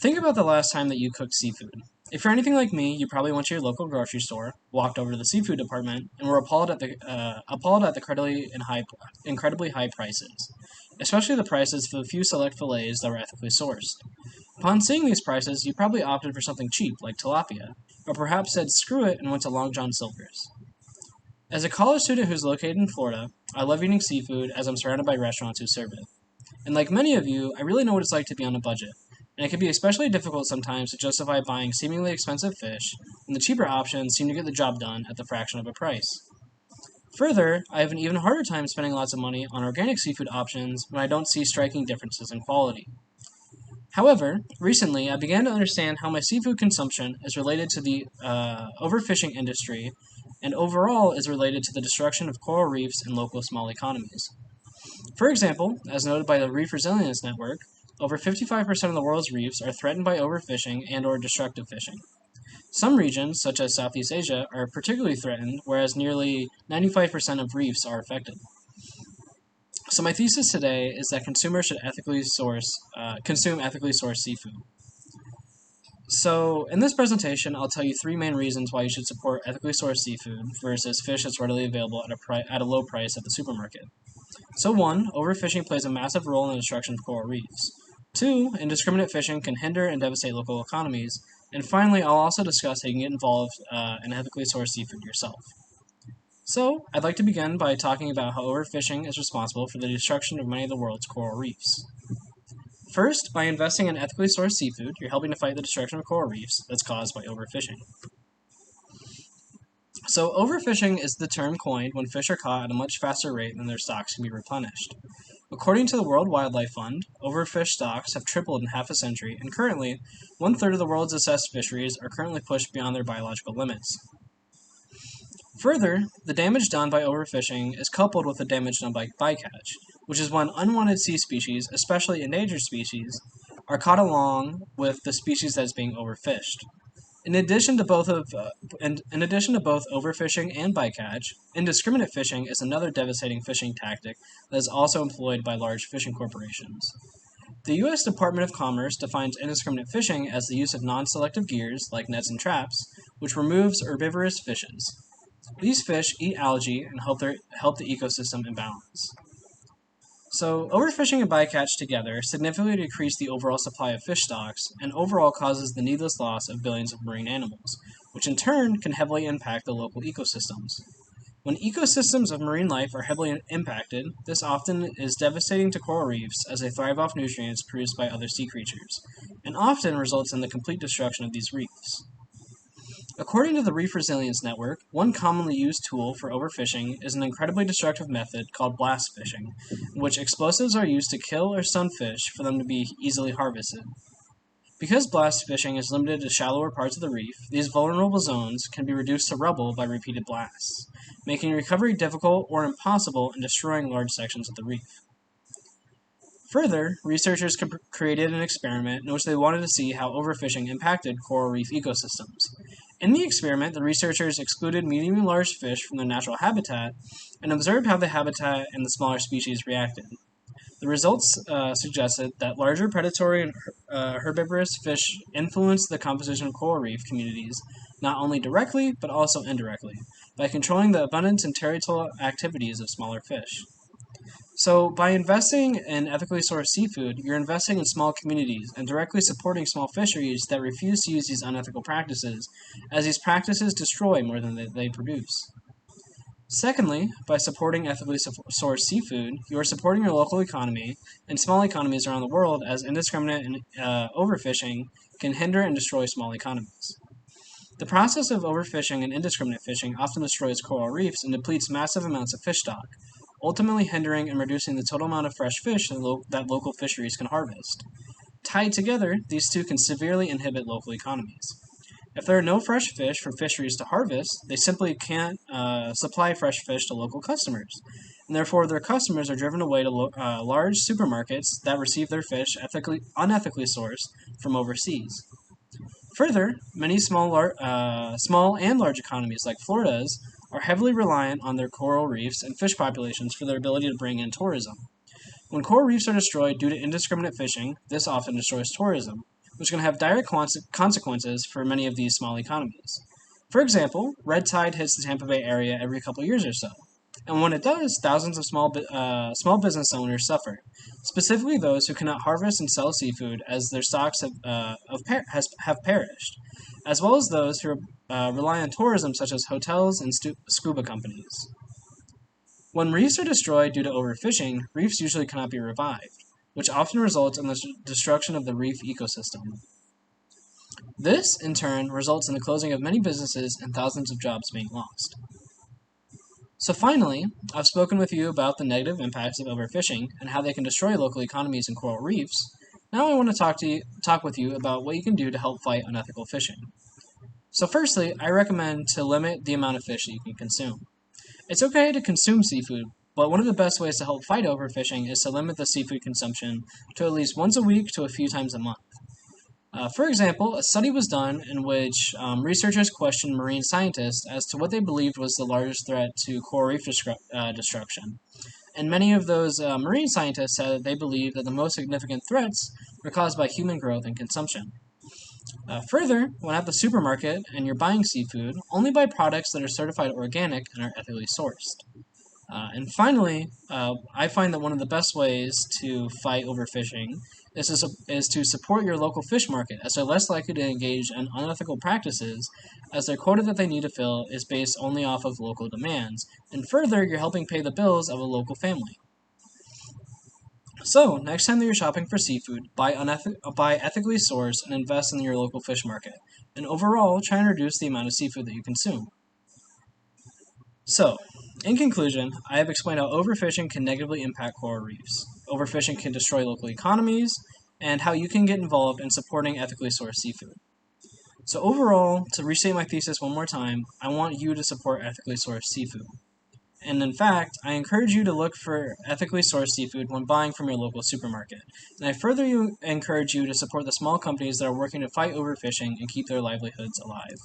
Think about the last time that you cooked seafood. If you're anything like me, you probably went to your local grocery store, walked over to the seafood department, and were appalled at the incredibly high prices, especially the prices for the few select fillets that were ethically sourced. Upon seeing these prices, you probably opted for something cheap like tilapia, or perhaps said screw it and went to Long John Silver's. As a college student who's located in Florida, I love eating seafood as I'm surrounded by restaurants who serve it. And like many of you, I really know what it's like to be on a budget, and it can be especially difficult sometimes to justify buying seemingly expensive fish when the cheaper options seem to get the job done at the fraction of a price. Further, I have an even harder time spending lots of money on organic seafood options when I don't see striking differences in quality. However, recently I began to understand how my seafood consumption is related to the overfishing industry and overall is related to the destruction of coral reefs and local small economies. For example, as noted by the Reef Resilience Network, over 55% of the world's reefs are threatened by overfishing and/or destructive fishing. Some regions, such as Southeast Asia, are particularly threatened, whereas nearly 95% of reefs are affected. So my thesis today is that consumers should consume ethically sourced seafood. So in this presentation, I'll tell you three main reasons why you should support ethically sourced seafood versus fish that's readily available at a low price at the supermarket. So 1, overfishing plays a massive role in the destruction of coral reefs. 2, indiscriminate fishing can hinder and devastate local economies. And finally, I'll also discuss how you can get involved in ethically sourced seafood yourself. So, I'd like to begin by talking about how overfishing is responsible for the destruction of many of the world's coral reefs. First, by investing in ethically sourced seafood, you're helping to fight the destruction of coral reefs that's caused by overfishing. So, overfishing is the term coined when fish are caught at a much faster rate than their stocks can be replenished. According to the World Wildlife Fund, overfished stocks have tripled in half a century, and currently, one-third of the world's assessed fisheries are currently pushed beyond their biological limits. Further, the damage done by overfishing is coupled with the damage done by bycatch, which is when unwanted sea species, especially endangered species, are caught along with the species that is being overfished. In addition to both overfishing and bycatch, indiscriminate fishing is another devastating fishing tactic that is also employed by large fishing corporations. The U.S. Department of Commerce defines indiscriminate fishing as the use of non-selective gears, like nets and traps, which removes herbivorous fishes. These fish eat algae and help the ecosystem in balance. So, overfishing and bycatch together significantly decrease the overall supply of fish stocks and overall causes the needless loss of billions of marine animals, which in turn can heavily impact the local ecosystems. When ecosystems of marine life are heavily impacted, this often is devastating to coral reefs as they thrive off nutrients produced by other sea creatures, and often results in the complete destruction of these reefs. According to the Reef Resilience Network, one commonly used tool for overfishing is an incredibly destructive method called blast fishing, in which explosives are used to kill or stun fish for them to be easily harvested. Because blast fishing is limited to shallower parts of the reef, these vulnerable zones can be reduced to rubble by repeated blasts, making recovery difficult or impossible and destroying large sections of the reef. Further, researchers created an experiment in which they wanted to see how overfishing impacted coral reef ecosystems. In the experiment, the researchers excluded medium and large fish from their natural habitat and observed how the habitat and the smaller species reacted. The results suggested that larger predatory and herbivorous fish influenced the composition of coral reef communities not only directly but also indirectly by controlling the abundance and territorial activities of smaller fish. So, by investing in ethically sourced seafood, you're investing in small communities and directly supporting small fisheries that refuse to use these unethical practices, as these practices destroy more than they produce. Secondly, by supporting ethically sourced seafood, you are supporting your local economy and small economies around the world, as indiscriminate overfishing can hinder and destroy small economies. The process of overfishing and indiscriminate fishing often destroys coral reefs and depletes massive amounts of fish stock, ultimately hindering and reducing the total amount of fresh fish that local fisheries can harvest. Tied together, these two can severely inhibit local economies. If there are no fresh fish for fisheries to harvest, they simply can't supply fresh fish to local customers, and therefore their customers are driven away to large supermarkets that receive their fish unethically sourced from overseas. Further, many small and large economies like Florida's are heavily reliant on their coral reefs and fish populations for their ability to bring in tourism. When coral reefs are destroyed due to indiscriminate fishing, this often destroys tourism, which can have direct consequences for many of these small economies. For example, red tide hits the Tampa Bay area every couple years or so, and when it does, thousands of small business owners suffer, specifically those who cannot harvest and sell seafood as their stocks have perished, as well as those who rely on tourism such as hotels and scuba companies. When reefs are destroyed due to overfishing, reefs usually cannot be revived, which often results in the destruction of the reef ecosystem. This, in turn, results in the closing of many businesses and thousands of jobs being lost. So finally, I've spoken with you about the negative impacts of overfishing and how they can destroy local economies and coral reefs. Now I want to talk with you about what you can do to help fight unethical fishing. So firstly, I recommend to limit the amount of fish that you can consume. It's okay to consume seafood, but one of the best ways to help fight overfishing is to limit the seafood consumption to at least once a week to a few times a month. For example, a study was done in which researchers questioned marine scientists as to what they believed was the largest threat to coral reef destruction. And many of those marine scientists said that they believed that the most significant threats were caused by human growth and consumption. Further, when at the supermarket and you're buying seafood, only buy products that are certified organic and are ethically sourced. And finally, I find that one of the best ways to fight overfishing is to support your local fish market, as they're less likely to engage in unethical practices, as their quota that they need to fill is based only off of local demands. And further, you're helping pay the bills of a local family. So, next time that you're shopping for seafood, buy ethically sourced and invest in your local fish market. And overall, try and reduce the amount of seafood that you consume. So, in conclusion, I have explained how overfishing can negatively impact coral reefs. Overfishing can destroy local economies, and how you can get involved in supporting ethically sourced seafood. So overall, to restate my thesis one more time, I want you to support ethically sourced seafood. And in fact, I encourage you to look for ethically sourced seafood when buying from your local supermarket. And I further encourage you to support the small companies that are working to fight overfishing and keep their livelihoods alive.